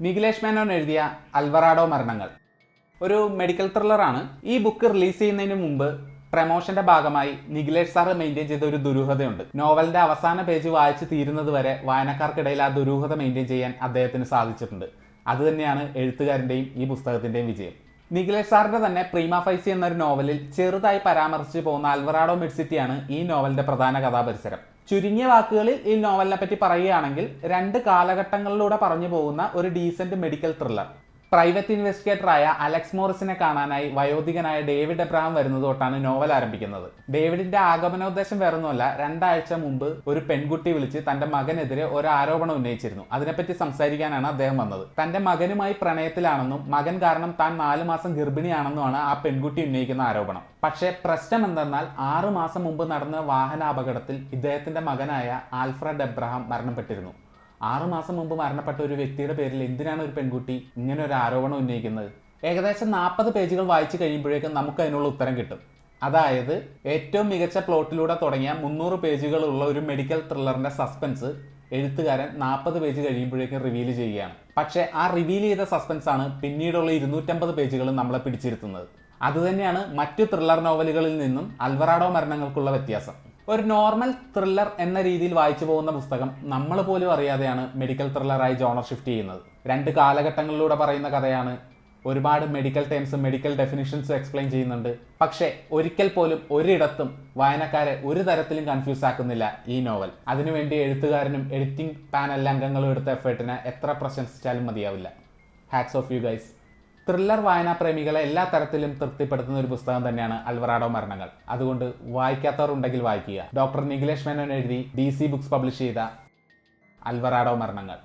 നിഖിലേഷ് മേനോൻ എഴുതിയ അൽവറാഡോ മരണങ്ങൾ ഒരു മെഡിക്കൽ ത്രില്ലറാണ്. ഈ ബുക്ക് റിലീസ് ചെയ്യുന്നതിന് മുമ്പ് പ്രമോഷന്റെ ഭാഗമായി നിഖിലേഷ് സാറ് മെയിൻറ്റെയിൻ ചെയ്ത ഒരു ദുരൂഹതയുണ്ട്. നോവലിന്റെ അവസാന പേജ് വായിച്ച് തീരുന്നത് വരെ വായനക്കാർക്കിടയിൽ ആ ദുരൂഹത മെയിൻറ്റെയിൻ ചെയ്യാൻ അദ്ദേഹത്തിന് സാധിച്ചിട്ടുണ്ട്. അതുതന്നെയാണ് എഴുത്തുകാരൻ്റെയും ഈ പുസ്തകത്തിൻ്റെയും വിജയം. നിഖിലേഷ് സാറിന്റെ തന്നെ പ്രീമ ഫൈസി എന്നൊരു നോവലിൽ ചെറുതായി പരാമർശിച്ചു പോകുന്ന അൽവറാഡോ മിഡ്സിറ്റിയാണ് ഈ നോവലിന്റെ പ്രധാന കഥാപരിസരം. ചുരുങ്ങിയ വാക്കുകളിൽ ഈ നോവലിനെ പറ്റി പറയുകയാണെങ്കിൽ 2 കാലഘട്ടങ്ങളിലൂടെ പറഞ്ഞു പോകുന്ന ഒരു ഡീസന്റ് മെഡിക്കൽ ത്രില്ലർ. പ്രൈവറ്റ് ഇൻവെസ്റ്റിഗേറ്ററായ അലക്സ് മോറിസിനെ കാണാനായി വയോധികനായ ഡേവിഡ് എബ്രഹാം വരുന്നത് തൊട്ടാണ് നോവൽ ആരംഭിക്കുന്നത്. ഡേവിഡിന്റെ ആഗമനോദ്ദേശം വേറൊന്നുമല്ല, 2 ആഴ്ച മുമ്പ് ഒരു പെൺകുട്ടി വിളിച്ച് തന്റെ മകനെതിരെ ഒരു ആരോപണം ഉന്നയിച്ചിരുന്നു. അതിനെപ്പറ്റി സംസാരിക്കാനാണ് അദ്ദേഹം വന്നത്. തന്റെ മകനുമായി പ്രണയത്തിലാണെന്നും മകൻ കാരണം താൻ 4 മാസം ഗർഭിണിയാണെന്നുമാണ് ആ പെൺകുട്ടി ഉന്നയിക്കുന്ന ആരോപണം. പക്ഷേ പ്രശ്നം എന്തെന്നാൽ 6 മാസം മുമ്പ് നടന്ന വാഹനാപകടത്തിൽ ഇദ്ദേഹത്തിന്റെ മകനായ ആൽഫ്രഡ് എബ്രഹാം മരണപ്പെട്ടിരുന്നു. 6 മാസം മുമ്പ് മരണപ്പെട്ട ഒരു വ്യക്തിയുടെ പേരിൽ എന്തിനാണ് ഒരു പെൺകുട്ടി ഇങ്ങനെ ഒരു ആരോപണം ഉന്നയിക്കുന്നത്? ഏകദേശം 40 പേജുകൾ വായിച്ചു കഴിയുമ്പോഴേക്കും നമുക്ക് അതിനുള്ള ഉത്തരം കിട്ടും. അതായത് ഏറ്റവും മികച്ച പ്ലോട്ടിലൂടെ തുടങ്ങിയ 300 പേജുകളുള്ള ഒരു മെഡിക്കൽ ത്രില്ലറിന്റെ സസ്പെൻസ് എഴുത്തുകാരൻ 40 പേജ് കഴിയുമ്പോഴേക്കും റിവീൽ ചെയ്യുകയാണ്. പക്ഷേ ആ റിവീൽ ചെയ്ത സസ്പെൻസ് ആണ് പിന്നീടുള്ള 250 പേജുകളും നമ്മളെ പിടിച്ചിരുത്തുന്നത്. അതുതന്നെയാണ് മറ്റു ത്രില്ലർ നോവലുകളിൽ നിന്നും അൽവറാഡോ മരണങ്ങൾക്കുള്ള വ്യത്യാസം. ഒരു നോർമൽ ത്രില്ലർ എന്ന രീതിയിൽ വായിച്ചു പോകുന്ന പുസ്തകം നമ്മൾ പോലും അറിയാതെയാണ് മെഡിക്കൽ ത്രില്ലറായി ജോണർ ഷിഫ്റ്റ് ചെയ്യുന്നത്. 2 കാലഘട്ടങ്ങളിലൂടെ പറയുന്ന കഥയാണ്. ഒരുപാട് മെഡിക്കൽ ടേംസും മെഡിക്കൽ ഡെഫിനിഷൻസും എക്സ്പ്ലെയിൻ ചെയ്യുന്നുണ്ട്. പക്ഷേ ഒരിക്കൽ പോലും ഒരിടത്തും വായനക്കാരെ ഒരു തരത്തിലും കൺഫ്യൂസ് ആക്കുന്നില്ല ഈ നോവൽ. അതിനുവേണ്ടി എഴുത്തുകാരനും എഡിറ്റിംഗ് പാനൽ അംഗങ്ങളും എടുത്ത എഫേർട്ടിനെ എത്ര പ്രശംസിച്ചാലും മതിയാവില്ല. Hats off you guys. Thriller വായനാ പ്രേമികളെ എല്ലാ തരത്തിലും തൃപ്തിപ്പെടുത്തുന്ന ഒരു പുസ്തകം തന്നെയാണ് അൽവറാഡോ മരണങ്ങൾ. അതുകൊണ്ട് വായിക്കാത്തവർ ഉണ്ടെങ്കിൽ വായിക്കുക. ഡോക്ടർ നിഖിലേഷ് മേനോൻ എഴുതി DC ബുക്സ് പബ്ലിഷ് ചെയ്ത അൽവറാഡോ മരണങ്ങൾ.